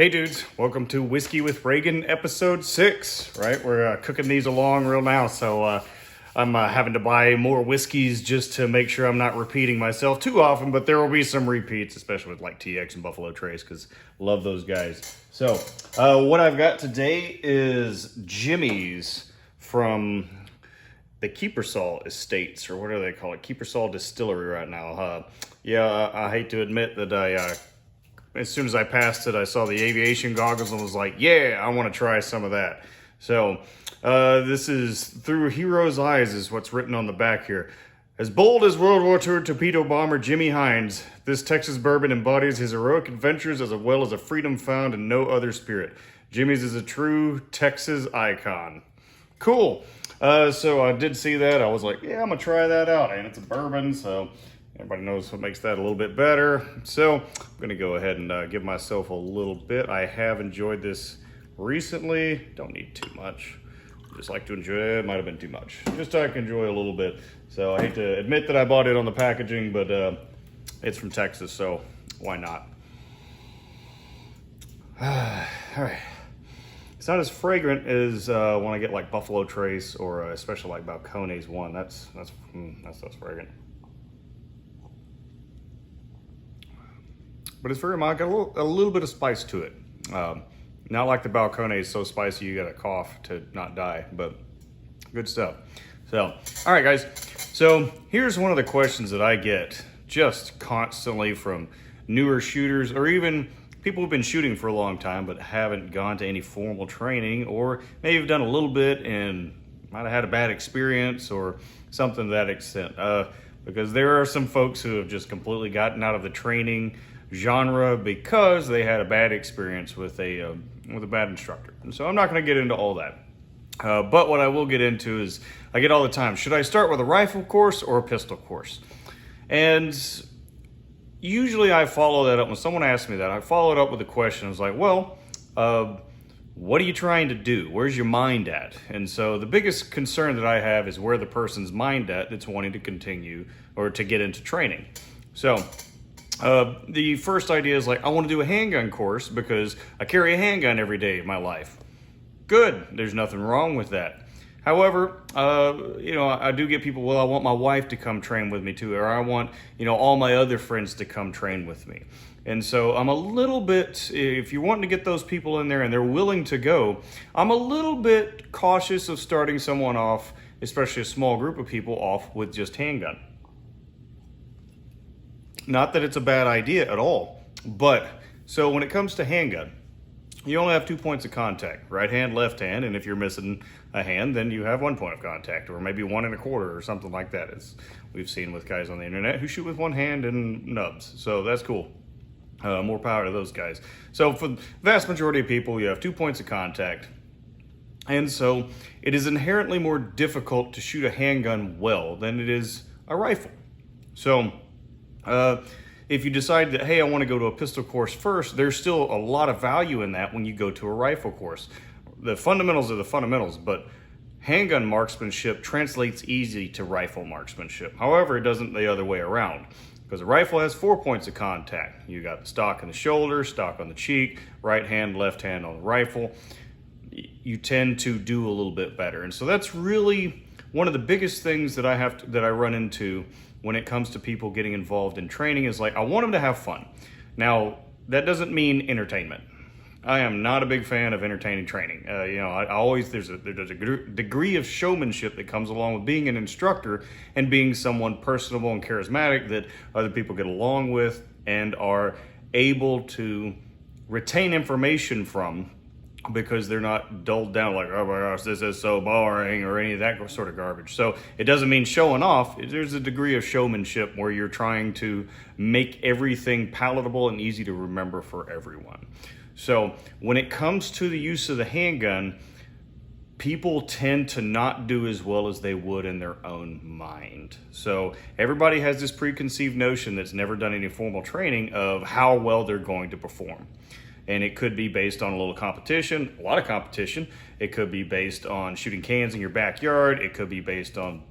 Hey dudes, welcome to Whiskey with Reagan episode 6, right? We're cooking these along real now, so I'm having to buy more whiskeys just to make sure I'm not repeating myself too often, but there will be some repeats, especially with like TX and Buffalo Trace, because love those guys. So what I've got today is Jimmy's from the Kiepersol Estates, or what do they call it? Kiepersol Distillery right now. I hate to admit that as soon as I passed it, I saw the aviation goggles and was like, yeah, I want to try some of that. So this is Through Hero's Eyes is what's written on the back here. As bold as World War II torpedo bomber Jimmy Hines, this Texas bourbon embodies his heroic adventures as well as a freedom found in no other spirit. Jimmy's is a true Texas icon. Cool. So I did see that. I was like, yeah, I'm going to try that out. And it's a bourbon, so everybody knows what makes that a little bit better. So I'm going to go ahead and give myself a little bit. I have enjoyed this recently. Don't need too much. Just like to enjoy it. Might have been too much. Just I can enjoy a little bit. So I hate to admit that I bought it on the packaging, but it's from Texas, so why not? All right. It's not as fragrant as when I get like Buffalo Trace or especially like Balcones one. That's fragrant. But it's very mild. Got a little bit of spice to it. Not like the Balcones, so spicy you gotta cough to not die, but good stuff. So, all right, guys. So here's one of the questions that I get just constantly from newer shooters, or even people who've been shooting for a long time but haven't gone to any formal training, or maybe have done a little bit and might have had a bad experience or something to that extent. Because there are some folks who have just completely gotten out of the training genre because they had a bad experience with a bad instructor. And so I'm not going to get into all that. But what I will get into is, I get all the time, should I start with a rifle course or a pistol course? And usually I follow that up. When someone asks me that, I follow it up with a question. I was like, well, what are you trying to do? Where's your mind at? And so the biggest concern that I have is where the person's mind at that's wanting to continue or to get into training. So the first idea is like, I want to do a handgun course because I carry a handgun every day of my life. Good, there's nothing wrong with that. However, I do get people, well, I want my wife to come train with me too, or I want, all my other friends to come train with me. And so I'm a little bit, if you're wanting to get those people in there and they're willing to go, I'm a little bit cautious of starting someone off, especially a small group of people, off with just handgun. Not that it's a bad idea at all, but so when it comes to handgun, you only have 2 points of contact, right hand, left hand, and if you're missing a hand, then you have 1 point of contact, or maybe 1 1/4 or something like that, as we've seen with guys on the internet who shoot with one hand and nubs, so that's cool. More power to those guys. So for the vast majority of people, you have 2 points of contact, and so it is inherently more difficult to shoot a handgun well than it is a rifle. So if you decide that, hey, I want to go to a pistol course first, there's still a lot of value in that when you go to a rifle course. The fundamentals are the fundamentals, but handgun marksmanship translates easy to rifle marksmanship. However, it doesn't the other way around, because a rifle has 4 points of contact. You got the stock in the shoulder, stock on the cheek, right hand, left hand on the rifle. You tend to do a little bit better. And so that's really one of the biggest things that I run into when it comes to people getting involved in training is like, I want them to have fun. Now, that doesn't mean entertainment. I am not a big fan of entertaining training. There's a degree of showmanship that comes along with being an instructor and being someone personable and charismatic that other people get along with and are able to retain information from, because they're not dulled down like, oh my gosh, this is so boring, or any of that sort of garbage. So it doesn't mean showing off. There's a degree of showmanship where you're trying to make everything palatable and easy to remember for everyone. So when it comes to the use of the handgun, people tend to not do as well as they would in their own mind. So everybody has this preconceived notion that's never done any formal training of how well they're going to perform. And it could be based on a little competition, a lot of competition. It could be based on shooting cans in your backyard. It could be based on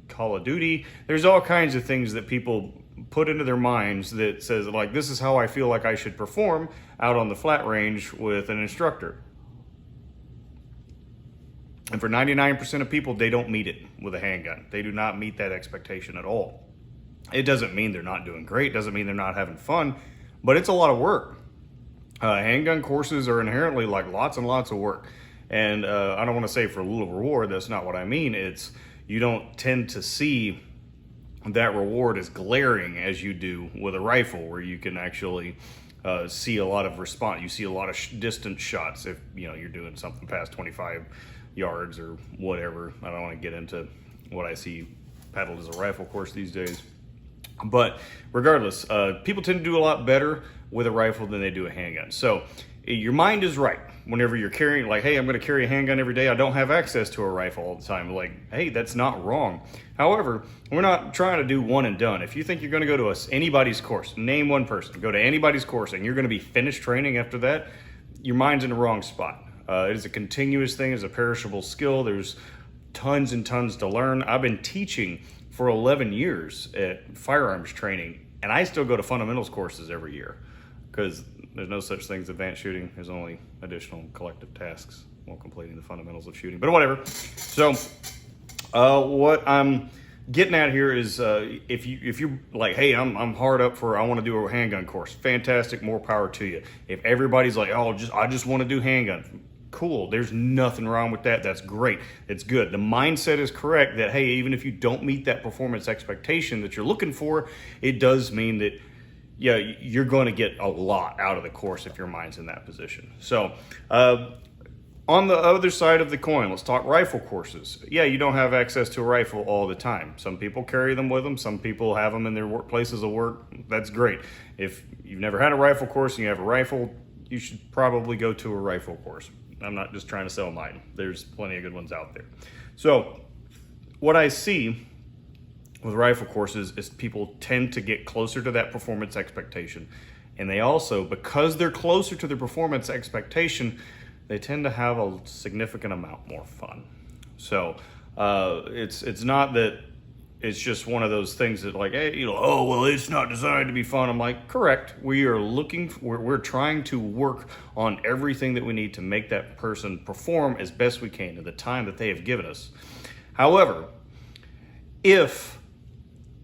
Call of Duty. There's all kinds of things that people put into their minds that says like, this is how I feel like I should perform out on the flat range with an instructor. And for 99% of people, they don't meet it with a handgun. They do not meet that expectation at all. It doesn't mean they're not doing great, doesn't mean they're not having fun, but it's a lot of work. Handgun courses are inherently like lots and lots of work. And I don't want to say for a little reward, that's not what I mean. It's you don't tend to see that reward as glaring as you do with a rifle, where you can actually see a lot of response. You see a lot of distant shots if you're doing something past 25 yards or whatever. I don't want to get into what I see paddled as a rifle course these days. But regardless, people tend to do a lot better with a rifle than they do a handgun. So your mind is right. Whenever you're carrying, like, hey, I'm going to carry a handgun every day. I don't have access to a rifle all the time. Like, hey, that's not wrong. However, we're not trying to do one and done. If you think you're going to go to anybody's course, name one person, go to anybody's course, and you're going to be finished training after that, your mind's in the wrong spot. It is a continuous thing. It's a perishable skill. There's tons and tons to learn. I've been teaching for 11 years at firearms training, and I still go to fundamentals courses every year because there's no such thing as advanced shooting. There's only additional collective tasks while completing the fundamentals of shooting, but whatever. So what I'm getting at here is if you're like, hey, I'm hard up for, I want to do a handgun course, fantastic, more power to you. If everybody's like, oh, I just want to do handgun, cool, there's nothing wrong with that. That's great. It's good. The mindset is correct that, hey, even if you don't meet that performance expectation that you're looking for, it does mean that, yeah, you're going to get a lot out of the course if your mind's in that position. So on the other side of the coin, let's talk rifle courses. Yeah, you don't have access to a rifle all the time. Some people carry them with them. Some people have them in their places of work. That's great. If you've never had a rifle course and you have a rifle, you should probably go to a rifle course. I'm not just trying to sell mine. There's plenty of good ones out there. So what I see with rifle courses is people tend to get closer to that performance expectation. And they also, because they're closer to their performance expectation, they tend to have a significant amount more fun. So it's not that it's just one of those things that like, hey, oh, well, it's not designed to be fun. I'm like, correct. We're trying to work on everything that we need to make that person perform as best we can in the time that they have given us. However, if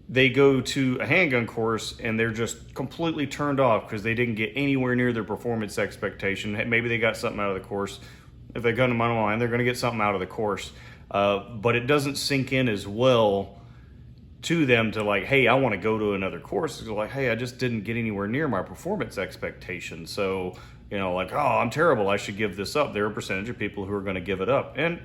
they go to a handgun course and they're just completely turned off because they didn't get anywhere near their performance expectation, maybe they got something out of the course. If they come to my mind, they're going to get something out of the course. But it doesn't sink in as well to them to like, hey, I want to go to another course. It's like, hey, I just didn't get anywhere near my performance expectation. So, like, oh, I'm terrible, I should give this up. There are a percentage of people who are going to give it up. And,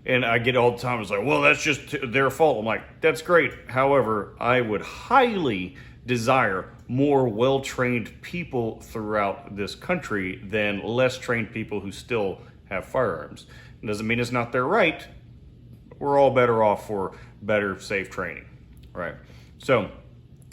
and I get all the time, it's like, well, that's just their fault. I'm like, that's great. However, I would highly desire more well-trained people throughout this country than less trained people who still have firearms. It doesn't mean it's not their right. We're all better off for better, safe training. Right. So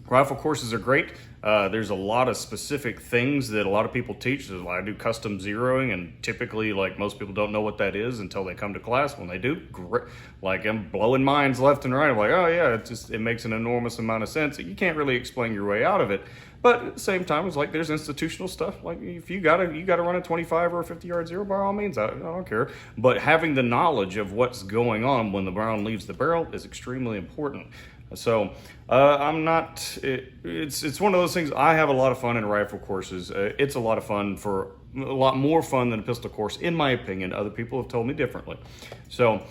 rifle courses are great. There's a lot of specific things that a lot of people teach. I do custom zeroing, and typically, like, most people don't know what that is until they come to class. When they do, great. Like, I'm blowing minds left and right. I'm like, oh yeah, it makes an enormous amount of sense. You can't really explain your way out of it. But at the same time, it's like there's institutional stuff. Like if you gotta run a 25 or a 50-yard zero, by all means, I don't care. But having the knowledge of what's going on when the round leaves the barrel is extremely important. So it's one of those things. I have a lot of fun in rifle courses. It's a lot of fun, for a lot more fun than a pistol course, in my opinion. Other people have told me differently. So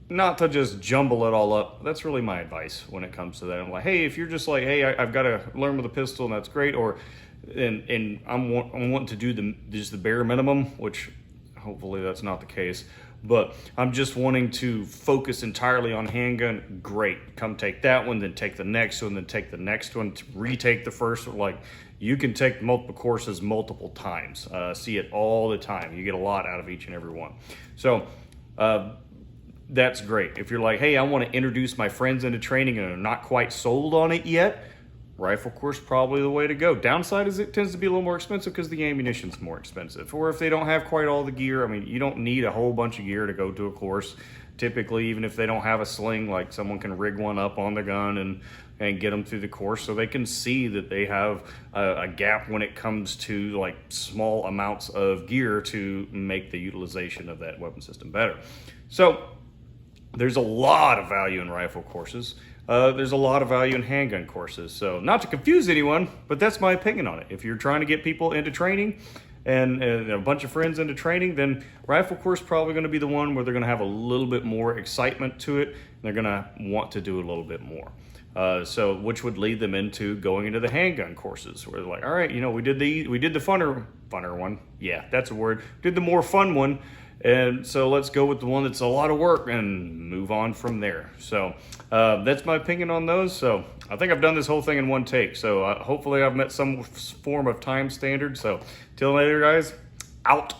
not to just jumble it all up. That's really my advice when it comes to that. I'm like, hey, if you're just like, hey, I've got to learn with a pistol, and that's great, or and I'm wanting to do just the bare minimum, which hopefully that's not the case. But I'm just wanting to focus entirely on handgun, great. Come take that one, then take the next one, then take the next one, to retake the first one. Like, you can take multiple courses multiple times. See it all the time. You get a lot out of each and every one. So that's great. If you're like, hey, I want to introduce my friends into training and are not quite sold on it yet, rifle course probably the way to go. Downside is it tends to be a little more expensive because the ammunition's more expensive. Or if they don't have quite all the gear, I mean, you don't need a whole bunch of gear to go to a course. Typically, even if they don't have a sling, like someone can rig one up on the gun and and get them through the course so they can see that they have a gap when it comes to like small amounts of gear to make the utilization of that weapon system better. So there's a lot of value in rifle courses. There's a lot of value in handgun courses. So not to confuse anyone, but that's my opinion on it. If you're trying to get people into training and a bunch of friends into training, then rifle course probably going to be the one where they're going to have a little bit more excitement to it. And they're going to want to do a little bit more. So which would lead them into going into the handgun courses where they're like, all right, you know, we did the funner one. Yeah, that's a word. Did the more fun one. And so let's go with the one that's a lot of work and move on from there. So that's my opinion on those. So I think I've done this whole thing in one take. So hopefully I've met some form of time standard. So till later, guys, out.